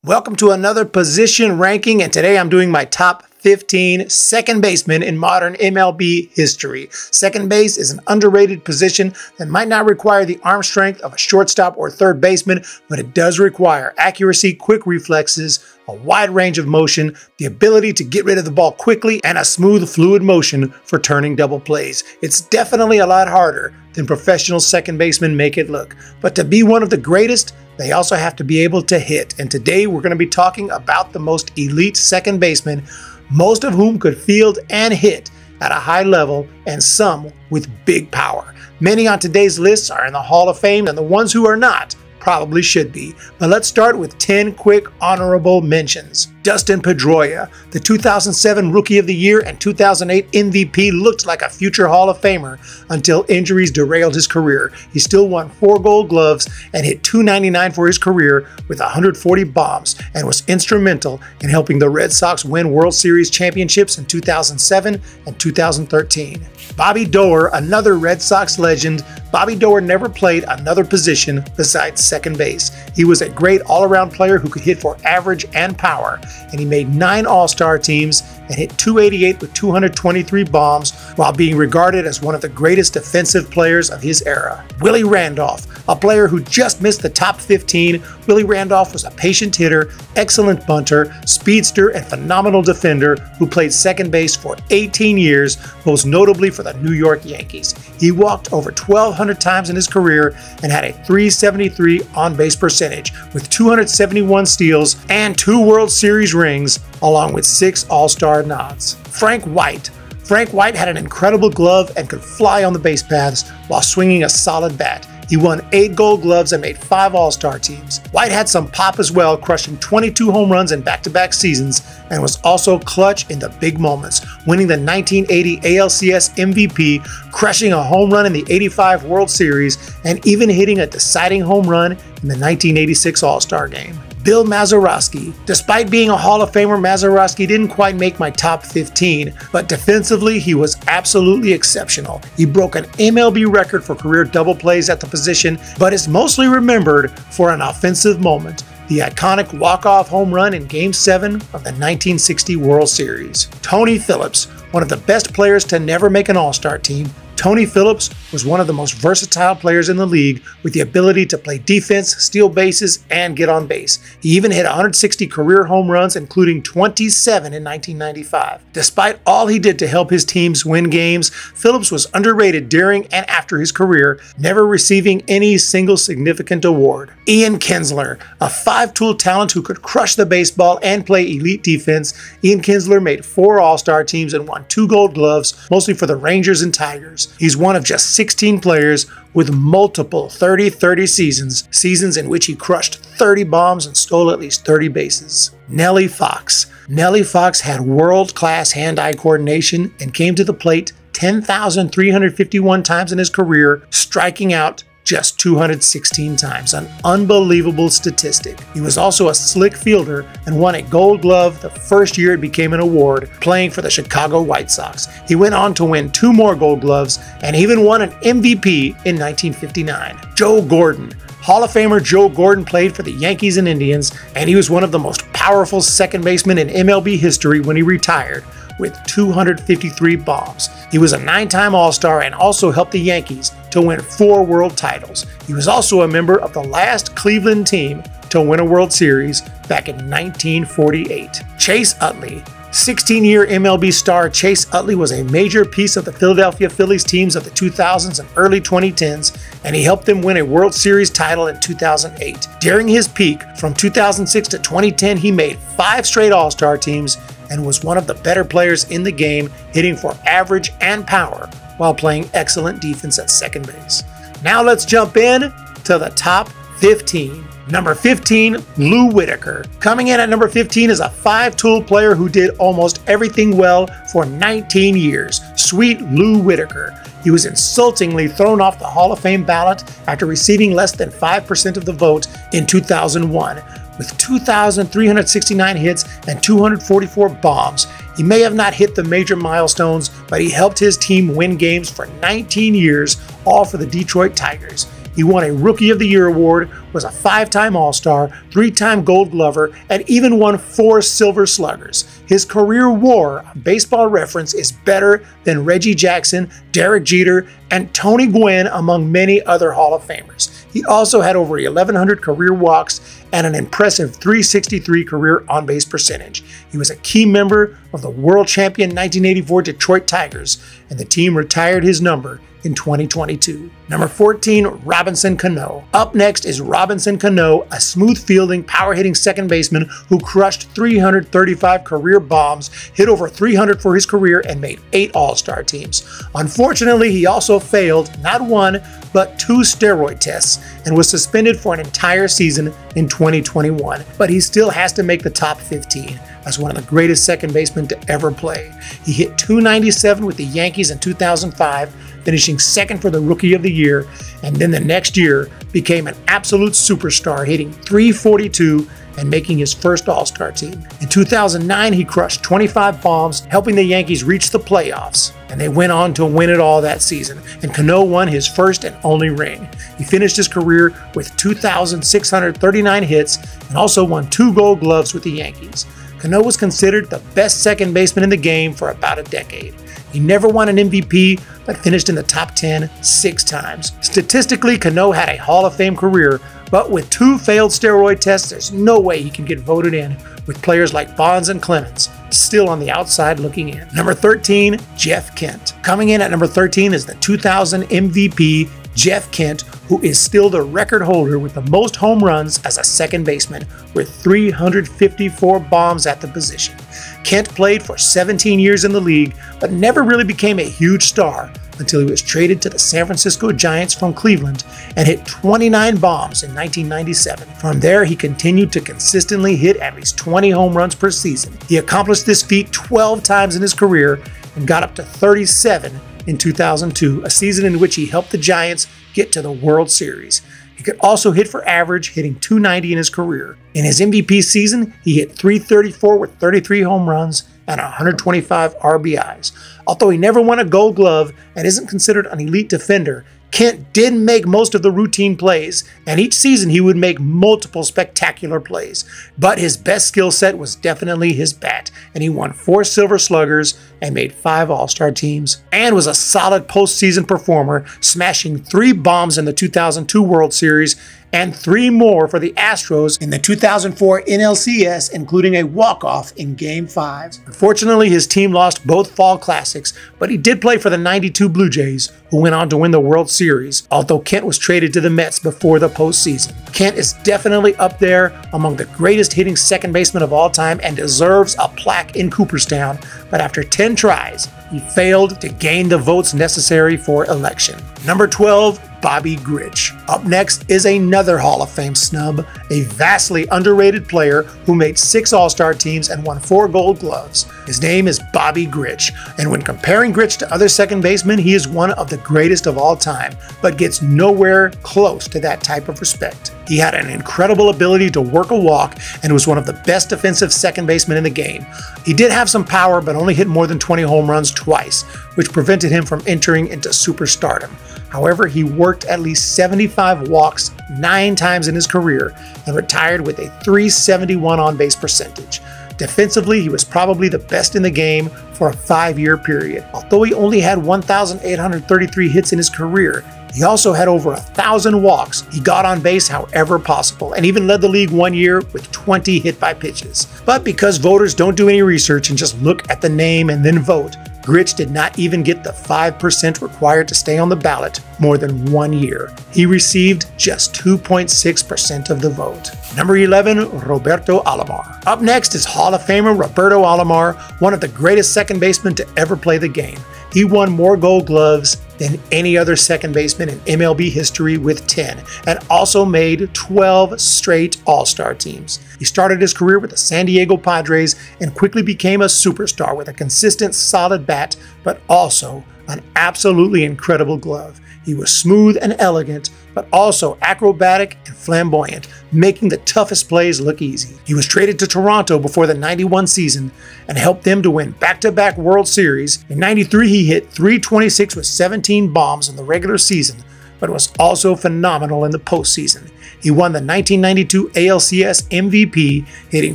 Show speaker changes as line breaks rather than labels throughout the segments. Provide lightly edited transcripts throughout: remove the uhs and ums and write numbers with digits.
Welcome to another position ranking, and today I'm doing my top 15 second basemen in modern MLB history. Second base is an underrated position that might not require the arm strength of a shortstop or third baseman, but it does require accuracy, quick reflexes, a wide range of motion, the ability to get rid of the ball quickly, and a smooth, fluid motion for turning double plays. It's definitely a lot harder than professional second basemen make it look. But to be one of the greatest, they also have to be able to hit. And today we're going to be talking about the most elite second basemen, most of whom could field and hit at a high level, and some with big power. Many on today's lists are in the Hall of Fame, and the ones who are not probably should be. But let's start with 10 quick honorable mentions. Dustin Pedroia, the 2007 Rookie of the Year and 2008 MVP, looked like a future Hall of Famer until injuries derailed his career. He still won 4 Gold Gloves and hit .299 for his career with 140 bombs, and was instrumental in helping the Red Sox win World Series championships in 2007 and 2013. Bobby Doerr, another Red Sox legend. Bobby Doerr never played another position besides second base. He was a great all-around player who could hit for average and power, and he made 9 All-Star teams and hit .288 with 223 bombs while being regarded as one of the greatest defensive players of his era. Willie Randolph, a player who just missed the top 15. Willie Randolph was a patient hitter, excellent bunter, speedster, and phenomenal defender who played second base for 18 years, most notably for the New York Yankees. He walked over 1,200 times in his career and had a .373 on-base percentage with 271 steals and 2 World Series rings, along with 6 All-Star nods. Frank White. Frank White had an incredible glove and could fly on the base paths while swinging a solid bat. He won 8 Gold Gloves and made 5 All-Star teams. White had some pop as well, crushing 22 home runs in back-to-back seasons, and was also clutch in the big moments, winning the 1980 ALCS MVP, crushing a home run in the '85 World Series, and even hitting a deciding home run in the 1986 All-Star Game. Bill Mazeroski. Despite being a Hall of Famer, Mazeroski didn't quite make my top 15, but defensively he was absolutely exceptional. He broke an MLB record for career double plays at the position, but is mostly remembered for an offensive moment, the iconic walk-off home run in Game 7 of the 1960 World Series. Tony Phillips, one of the best players to never make an All-Star team. Tony Phillips was one of the most versatile players in the league, with the ability to play defense, steal bases, and get on base. He even hit 160 career home runs, including 27 in 1995. Despite all he did to help his teams win games, Phillips was underrated during and after his career, never receiving any single significant award. Ian Kinsler, a 5-tool talent who could crush the baseball and play elite defense. Ian Kinsler made 4 All-Star teams and won 2 Gold Gloves, mostly for the Rangers and Tigers. He's one of just 16 players with multiple 30-30 seasons in which he crushed 30 bombs and stole at least 30 bases. Nellie Fox. Nellie Fox had world-class hand-eye coordination and came to the plate 10,351 times in his career, striking out just 216 times, an unbelievable statistic. He was also a slick fielder and won a Gold Glove the first year it became an award, playing for the Chicago White Sox. He went on to win 2 more Gold Gloves and even won an MVP in 1959. Joe Gordon. Hall of Famer Joe Gordon played for the Yankees and Indians, and he was one of the most powerful second basemen in MLB history when he retired, with 253 bombs. He was a 9-time All-Star and also helped the Yankees to win 4 world titles. He was also a member of the last Cleveland team to win a World Series back in 1948. Chase Utley. 16-year MLB star Chase Utley was a major piece of the Philadelphia Phillies teams of the 2000s and early 2010s, and he helped them win a World Series title in 2008. During his peak, from 2006 to 2010, he made 5 straight All-Star teams and was one of the better players in the game, hitting for average and power while playing excellent defense at second base. Now let's jump in to the top 15. Number 15, Lou Whitaker. Coming in at number 15 is a 5-tool player who did almost everything well for 19 years. Sweet Lou Whitaker. He was insultingly thrown off the Hall of Fame ballot after receiving less than 5% of the vote in 2001. With 2,369 hits and 244 bombs. He may have not hit the major milestones, but he helped his team win games for 19 years, all for the Detroit Tigers. He won a Rookie of the Year award, was a 5-time All-Star, 3-time Gold Glover, and even won 4 Silver Sluggers. His career WAR, on Baseball Reference, is better than Reggie Jackson, Derek Jeter, and Tony Gwynn, among many other Hall of Famers. He also had over 1,100 career walks and an impressive .363 career on-base percentage. He was a key member of the world champion 1984 Detroit Tigers, and the team retired his number in 2022. Number 14, Robinson Cano. Up next is Robinson Cano, a smooth-fielding, power-hitting second baseman who crushed 335 career bombs, hit over 300 for his career, and made 8 All-Star teams. Unfortunately, he also failed not 1, but 2 steroid tests and was suspended for an entire season in 2021. But he still has to make the top 15 as one of the greatest second basemen to ever play. He hit .297 with the Yankees in 2005, finishing second for the Rookie of the Year, and then the next year became an absolute superstar, hitting .342 and making his first All-Star team. In 2009, he crushed 25 bombs, helping the Yankees reach the playoffs, and they went on to win it all that season, and Cano won his first and only ring. He finished his career with 2,639 hits and also won 2 Gold Gloves with the Yankees. Cano was considered the best second baseman in the game for about a decade. He never won an MVP, but finished in the top 10 6 times. Statistically, Cano had a Hall of Fame career, but with 2 failed steroid tests, there's no way he can get voted in, with players like Bonds and Clemens still on the outside looking in. Number 13, Jeff Kent. Coming in at number 13 is the 2000 MVP, Jeff Kent, who is still the record holder with the most home runs as a second baseman, with 354 bombs at the position. Kent played for 17 years in the league, but never really became a huge star until he was traded to the San Francisco Giants from Cleveland and hit 29 bombs in 1997. From there, he continued to consistently hit at least 20 home runs per season. He accomplished this feat 12 times in his career and got up to 37 in 2002, a season in which he helped the Giants get to the World Series. He could also hit for average, hitting .290 in his career. In his MVP season, he hit .334 with 33 home runs and 125 RBIs. Although he never won a Gold Glove and isn't considered an elite defender, Kent did make most of the routine plays, and each season he would make multiple spectacular plays. But his best skill set was definitely his bat, and he won 4 Silver Sluggers and made 5 All-Star teams, and was a solid postseason performer, smashing 3 bombs in the 2002 World Series and 3 more for the Astros in the 2004 NLCS, including a walk-off in Game 5. Unfortunately, his team lost both fall classics, but he did play for the '92 Blue Jays, who went on to win the World Series, although Kent was traded to the Mets before the postseason. Kent is definitely up there among the greatest hitting second basemen of all time and deserves a plaque in Cooperstown, but after 10 tries, he failed to gain the votes necessary for election. Number 12, Bobby Grich. Up next is another Hall of Fame snub, a vastly underrated player who made 6 All-Star teams and won 4 Gold Gloves. His name is Bobby Grich, and when comparing Grich to other second basemen, he is one of the greatest of all time, but gets nowhere close to that type of respect. He had an incredible ability to work a walk and was one of the best defensive second basemen in the game. He did have some power, but only hit more than 20 home runs twice, which prevented him from entering into superstardom. However, he worked at least 75 walks 9 times in his career and retired with a .371 on-base percentage. Defensively, he was probably the best in the game for a 5-year period. Although he only had 1,833 hits in his career, he also had over 1,000 walks. He got on base however possible and even led the league one year with 20 hit-by pitches. But because voters don't do any research and just look at the name and then vote, Grich did not even get the 5% required to stay on the ballot more than 1 year. He received just 2.6% of the vote. Number 11, Roberto Alomar. Up next is Hall of Famer Roberto Alomar, one of the greatest second basemen to ever play the game. He won more Gold Gloves than any other second baseman in MLB history with 10, and also made 12 straight All-Star teams. He started his career with the San Diego Padres and quickly became a superstar with a consistent, solid bat, but also an absolutely incredible glove. He was smooth and elegant, but also acrobatic and flamboyant, making the toughest plays look easy. He was traded to Toronto before the '91 season and helped them to win back-to-back World Series. In '93, he hit .326 with 17 bombs in the regular season, but was also phenomenal in the postseason. He won the 1992 ALCS MVP, hitting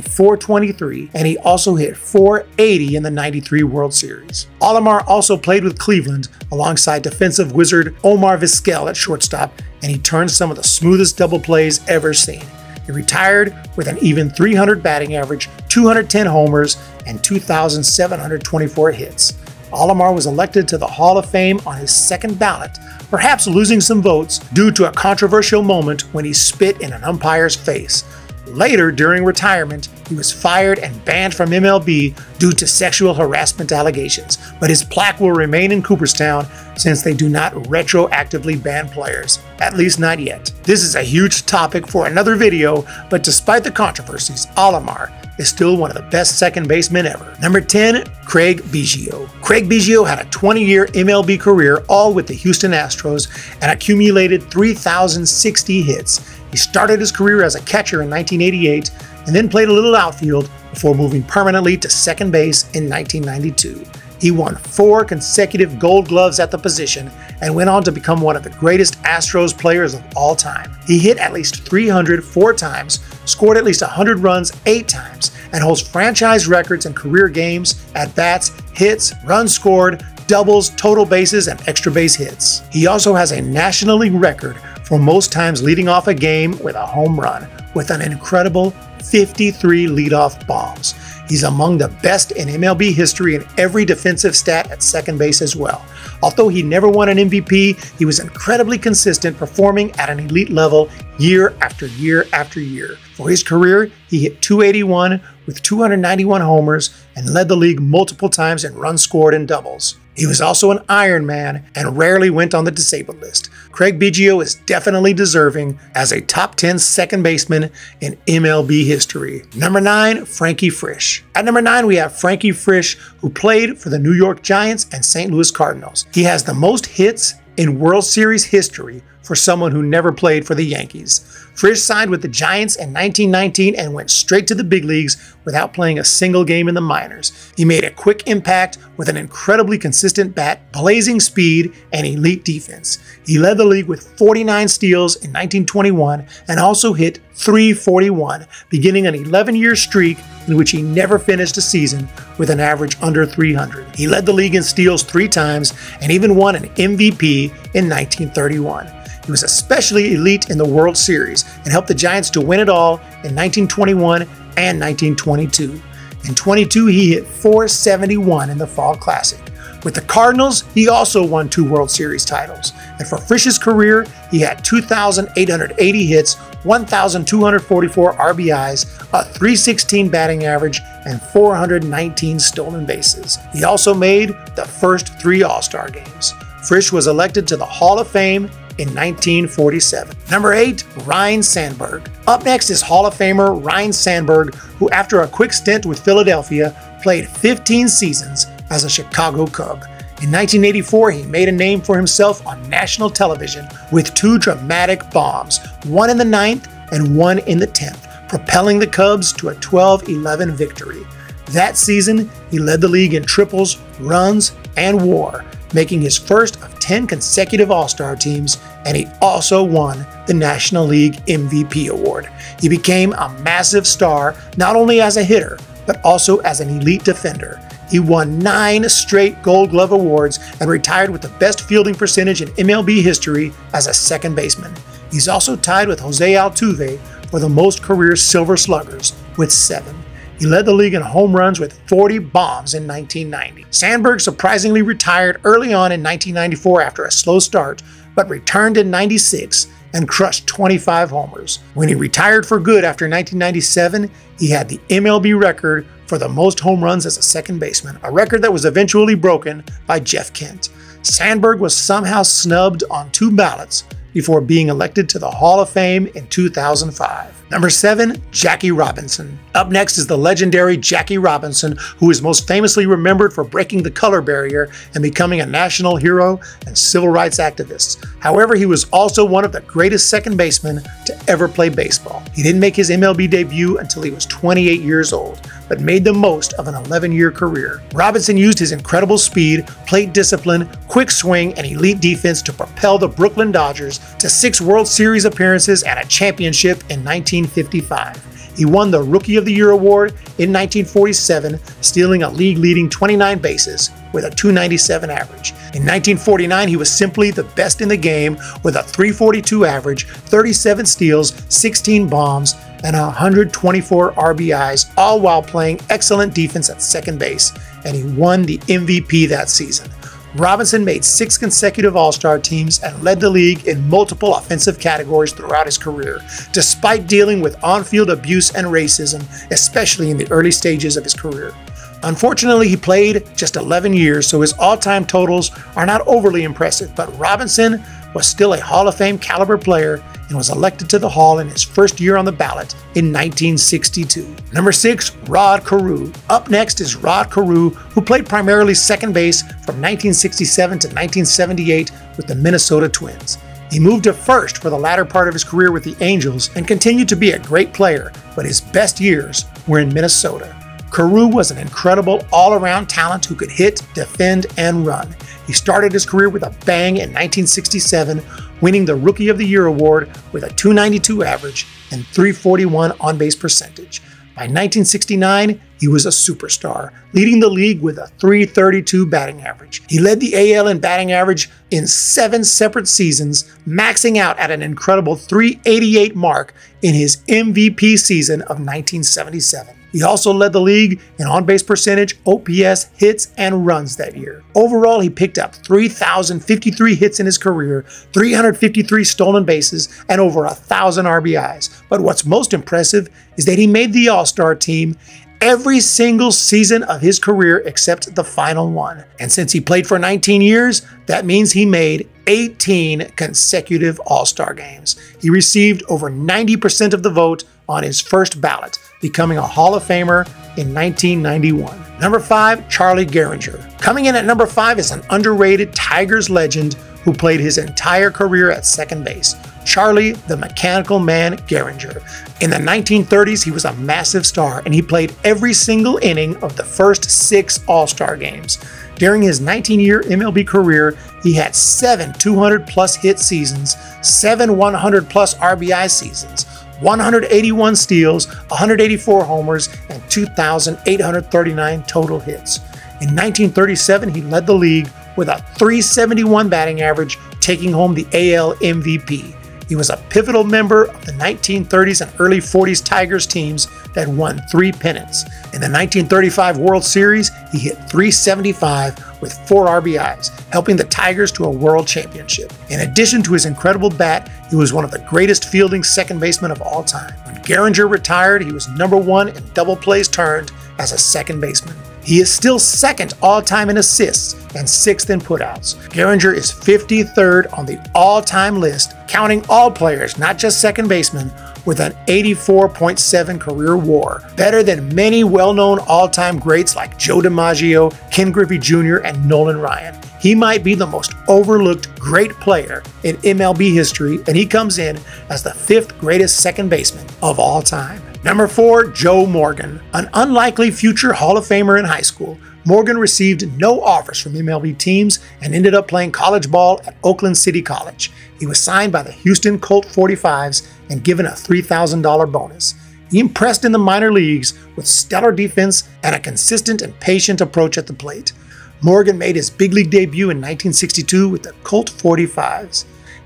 .423, and he also hit .480 in the '93 World Series. Alomar also played with Cleveland alongside defensive wizard Omar Vizquel at shortstop, and he turned some of the smoothest double plays ever seen. He retired with an even .300 batting average, 210 homers, and 2,724 hits. Alomar was elected to the Hall of Fame on his second ballot, perhaps losing some votes due to a controversial moment when he spit in an umpire's face. Later, during retirement, he was fired and banned from MLB due to sexual harassment allegations, but his plaque will remain in Cooperstown since they do not retroactively ban players, at least not yet. This is a huge topic for another video, but despite the controversies, Alomar is still one of the best second basemen ever. Number 10, Craig Biggio. Craig Biggio had a 20-year MLB career, all with the Houston Astros, and accumulated 3,060 hits. He started his career as a catcher in 1988 and then played a little outfield before moving permanently to second base in 1992. He won 4 consecutive Gold Gloves at the position and went on to become one of the greatest Astros players of all time. He hit at least 300 4 times, scored at least 100 runs 8 times, and holds franchise records in career games, at-bats, hits, runs scored, doubles, total bases, and extra base hits. He also has a National League record for most times leading off a game with a home run, with an incredible 53 leadoff bombs. He's among the best in MLB history in every defensive stat at second base as well. Although he never won an MVP, he was incredibly consistent, performing at an elite level year after year after year. For his career, he hit .281 with 291 homers and led the league multiple times in runs scored and doubles. He was also an Iron Man and rarely went on the disabled list. Craig Biggio is definitely deserving as a top 10 second baseman in MLB history. Number 9, Frankie Frisch. At number 9, we have Frankie Frisch, who played for the New York Giants and St. Louis Cardinals. He has the most hits in World Series history for someone who never played for the Yankees. Frisch signed with the Giants in 1919 and went straight to the big leagues without playing a single game in the minors. He made a quick impact with an incredibly consistent bat, blazing speed, and elite defense. He led the league with 49 steals in 1921 and also hit .341, beginning an 11-year streak in which he never finished a season with an average under 300. He led the league in steals 3 times and even won an MVP in 1931. He was especially elite in the World Series and helped the Giants to win it all in 1921 and 1922. In 22, he hit .471 in the Fall Classic. With the Cardinals, he also won 2 World Series titles. And for Frisch's career, he had 2,880 hits, 1,244 RBIs, a .316 batting average, and 419 stolen bases. He also made the first 3 All-Star games. Frisch was elected to the Hall of Fame in 1947. Number 8, RYNE SANDBERG. Up next is Hall of Famer RYNE SANDBERG, who after a quick stint with Philadelphia, played 15 seasons as a Chicago Cub. In 1984, he made a name for himself on national television with 2 dramatic bombs, one in the 9th and one in the 10th, propelling the Cubs to a 12-11 victory. That season, he led the league in triples, runs, and WAR, making his first of 10 consecutive All-Star teams, and he also won the National League MVP award. He became a massive star not only as a hitter, but also as an elite defender. He won 9 straight Gold Glove awards and retired with the best fielding percentage in MLB history as a second baseman. He's also tied with Jose Altuve for the most career Silver Sluggers with 7. He led the league in home runs with 40 bombs in 1990. Sandberg surprisingly retired early on in 1994 after a slow start, but returned in '96 and crushed 25 homers. When he retired for good after 1997, he had the MLB record for the most home runs as a second baseman, a record that was eventually broken by Jeff Kent. Sandberg was somehow snubbed on 2 ballots before being elected to the Hall of Fame in 2005. Number 7, Jackie Robinson. Up next is the legendary Jackie Robinson, who is most famously remembered for breaking the color barrier and becoming a national hero and civil rights activist. However, he was also one of the greatest second basemen to ever play baseball. He didn't make his MLB debut until he was 28 years old. but made the most of an 11-year career. Robinson used his incredible speed, plate discipline, quick swing, and elite defense to propel the Brooklyn Dodgers to 6 World Series appearances and a championship in 1955. He won the Rookie of the Year award in 1947, stealing a league-leading 29 bases with a .297 average. In 1949, he was simply the best in the game with a .342 average, 37 steals, 16 bombs, and 124 RBIs, all while playing excellent defense at second base, and he won the MVP that season. Robinson made 6 consecutive All-Star teams and led the league in multiple offensive categories throughout his career, despite dealing with on-field abuse and racism, especially in the early stages of his career. Unfortunately, he played just 11 years, so his all-time totals are not overly impressive, but Robinson was still a Hall of Fame caliber player and was elected to the Hall in his first year on the ballot in 1962. Number 6, Rod Carew. Up next is Rod Carew, who played primarily second base from 1967 to 1978 with the Minnesota Twins. He moved to first for the latter part of his career with the Angels and continued to be a great player, but his best years were in Minnesota. Carew was an incredible all-around talent who could hit, defend, and run. He started his career with a bang in 1967, winning the Rookie of the Year award with a .292 average and .341 on-base percentage. By 1969, he was a superstar, leading the league with a .332 batting average. He led the AL in batting average in 7 separate seasons, maxing out at an incredible .388 mark in his MVP season of 1977. He also led the league in on-base percentage, OPS, hits, and runs that year. Overall, he picked up 3,053 hits in his career, 353 stolen bases, and over 1,000 RBIs. But what's most impressive is that he made the All-Star team every single season of his career except the final one. And since he played for 19 years, that means he made 18 consecutive All-Star games. He received over 90% of the vote on his first ballot, becoming a Hall of Famer in 1991. Number 5, Charlie Gehringer. Coming in at number 5 is an underrated Tigers legend who played his entire career at second base, Charlie the Mechanical Man Gehringer. In the 1930s, he was a massive star, and he played every single inning of the first 6 All-Star games. During his 19-year MLB career, he had 7 200-plus hit seasons, 7 100-plus RBI seasons, 181 steals, 184 homers, and 2,839 total hits. In 1937, he led the league with a .371 batting average, taking home the AL MVP. He was a pivotal member of the 1930s and early 40s Tigers teams that won 3 pennants. In the 1935 World Series, he hit .375 with 4 RBIs, helping the Tigers to a world championship. In addition to his incredible bat, he was one of the greatest fielding second basemen of all time. When Gehringer retired, he was number 1 in double plays turned as a second baseman. He is still second all-time in assists and 6th in putouts. Gehringer is 53rd on the all-time list, counting all players, not just second basemen, with an 84.7 career WAR, better than many well-known all-time greats like Joe DiMaggio, Ken Griffey Jr., and Nolan Ryan. He might be the most overlooked great player in MLB history, and he comes in as the 5th greatest second baseman of all time. Number 4, Joe Morgan. An unlikely future Hall of Famer in high school, Morgan received no offers from MLB teams and ended up playing college ball at Oakland City College. He was signed by the Houston Colt 45s and given a $3,000 bonus. He impressed in the minor leagues with stellar defense and a consistent and patient approach at the plate. Morgan made his big league debut in 1962 with the Colt 45s.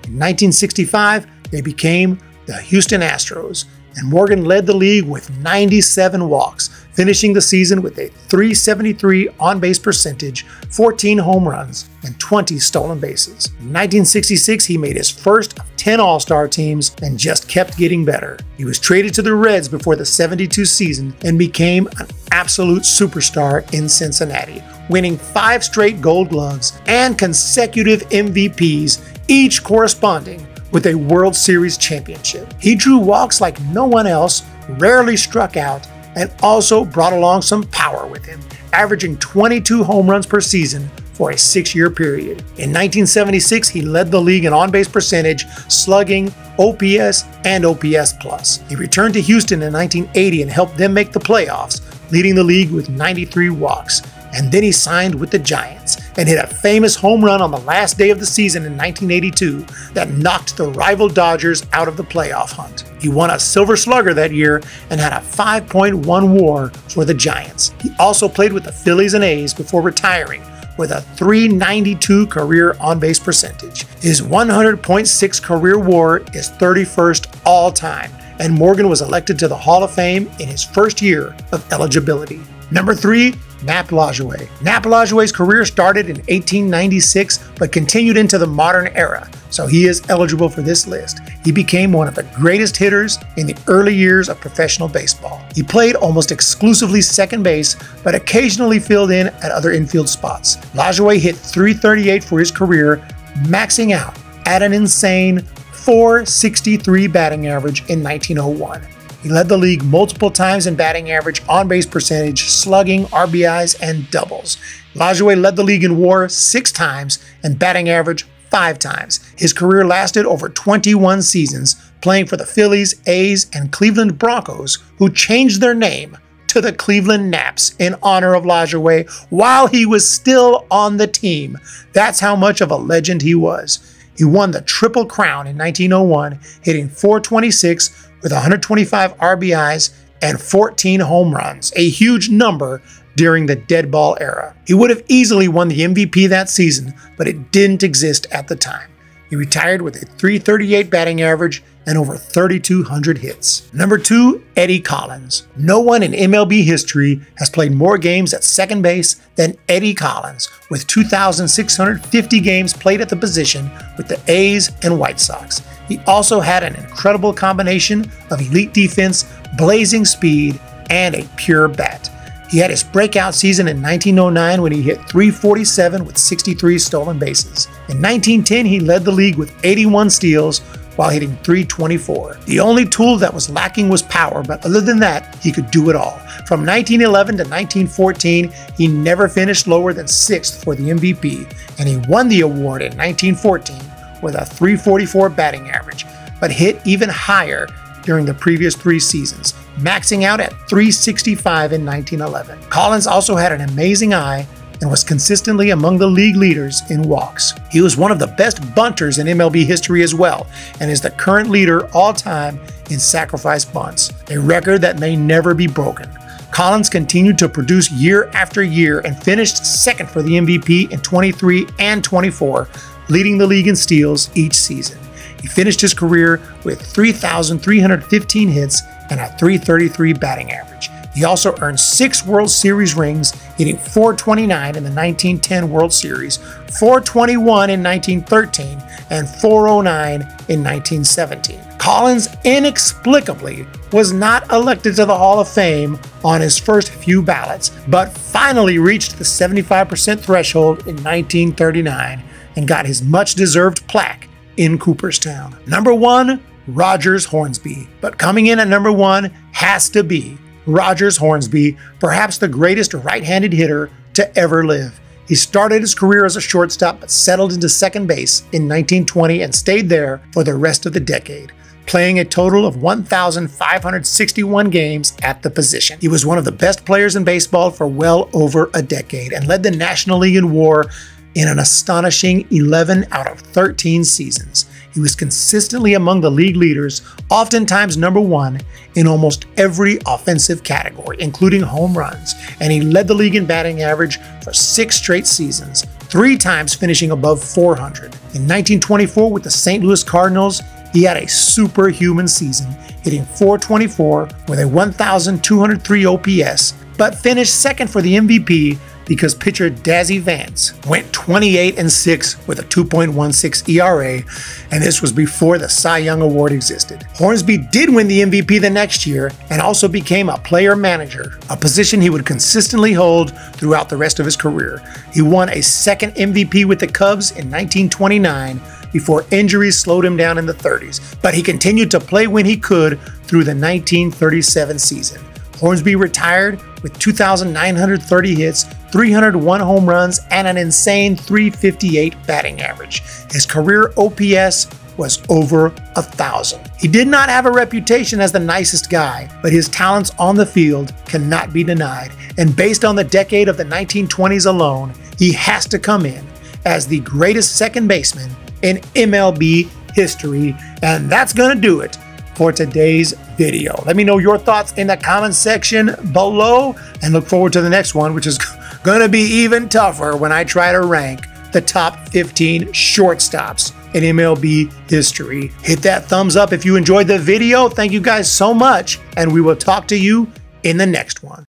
In 1965, they became the Houston Astros, and Morgan led the league with 97 walks, finishing the season with a .373 on-base percentage, 14 home runs, and 20 stolen bases. In 1966, he made his first of 10 All-Star teams and just kept getting better. He was traded to the Reds before the '72 season and became an absolute superstar in Cincinnati, winning 5 straight Gold Gloves and consecutive MVPs, each corresponding with a World Series championship. He drew walks like no one else, rarely struck out, and also brought along some power with him, averaging 22 home runs per season for a 6-year period. In 1976, he led the league in on-base percentage, slugging, OPS, and OPS+. He returned to Houston in 1980 and helped them make the playoffs, leading the league with 93 walks. And then he signed with the Giants and hit a famous home run on the last day of the season in 1982 that knocked the rival Dodgers out of the playoff hunt. He won a Silver Slugger that year and had a 5.1 WAR for the Giants. He also played with the Phillies and A's before retiring with a .392 career on-base percentage. His 100.6 career WAR is 31st all-time, and Morgan was elected to the Hall of Fame in his first year of eligibility. Number 3, Nap Lajoie. Nap Lajoie's career started in 1896 but continued into the modern era, so he is eligible for this list. He became one of the greatest hitters in the early years of professional baseball. He played almost exclusively second base, but occasionally filled in at other infield spots. Lajoie hit .338 for his career, maxing out at an insane .463 batting average in 1901. He led the league multiple times in batting average, on-base percentage, slugging, RBIs, and doubles. Lajoie led the league in WAR 6 times and batting average 5 times. His career lasted over 21 seasons, playing for the Phillies, A's, and Cleveland Broncos, who changed their name to the Cleveland Naps in honor of Lajoie while he was still on the team. That's how much of a legend he was. He won the Triple Crown in 1901, hitting .426 with 125 RBIs and 14 home runs, a huge number during the dead ball era. He would have easily won the MVP that season, but it didn't exist at the time. He retired with a .338 batting average and over 3,200 hits. Number 2, Eddie Collins. No one in MLB history has played more games at second base than Eddie Collins, with 2,650 games played at the position with the A's and White Sox. He also had an incredible combination of elite defense, blazing speed, and a pure bat. He had his breakout season in 1909 when he hit .347 with 63 stolen bases. In 1910, he led the league with 81 steals while hitting .324. The only tool that was lacking was power, but other than that, he could do it all. From 1911 to 1914, he never finished lower than 6th for the MVP, and he won the award in 1914 with a .344 batting average, but hit even higher during the previous 3 seasons, maxing out at .365 in 1911. Collins also had an amazing eye and was consistently among the league leaders in walks. He was one of the best bunters in MLB history as well, and is the current leader all-time in sacrifice bunts, a record that may never be broken. Collins continued to produce year after year and finished second for the MVP in 23 and 24, leading the league in steals each season. He finished his career with 3,315 hits and a .333 batting average. He also earned 6 World Series rings, hitting .429 in the 1910 World Series, .421 in 1913, and .409 in 1917. Collins inexplicably was not elected to the Hall of Fame on his first few ballots, but finally reached the 75% threshold in 1939 and got his much-deserved plaque in Cooperstown. Number 1, Rogers Hornsby. But coming in at number 1 has to be Rogers Hornsby, perhaps the greatest right-handed hitter to ever live. He started his career as a shortstop but settled into second base in 1920 and stayed there for the rest of the decade, playing a total of 1,561 games at the position. He was one of the best players in baseball for well over a decade and led the National League in WAR in an astonishing 11 out of 13 seasons. He was consistently among the league leaders, oftentimes number 1 in almost every offensive category, including home runs, and he led the league in batting average for 6 straight seasons, 3 times finishing above 400. In 1924 with the St. Louis Cardinals, he had a superhuman season, hitting .424 with a 1,203 OPS, but finished second for the MVP because pitcher Dazzy Vance went 28-6 with a 2.16 ERA, and this was before the Cy Young Award existed. Hornsby did win the MVP the next year and also became a player manager, a position he would consistently hold throughout the rest of his career. He won a second MVP with the Cubs in 1929 before injuries slowed him down in the 30s, but he continued to play when he could through the 1937 season. Hornsby retired with 2,930 hits, 301 home runs, and an insane .358 batting average. His career OPS was over 1,000. He did not have a reputation as the nicest guy, but his talents on the field cannot be denied. And based on the decade of the 1920s alone, he has to come in as the greatest second baseman in MLB history. And that's going to do it for today's video. Let me know your thoughts in the comment section below, and look forward to the next one, which is going to be even tougher when I try to rank the top 15 shortstops in MLB history. Hit that thumbs up if you enjoyed the video. Thank you guys so much, and we will talk to you in the next one.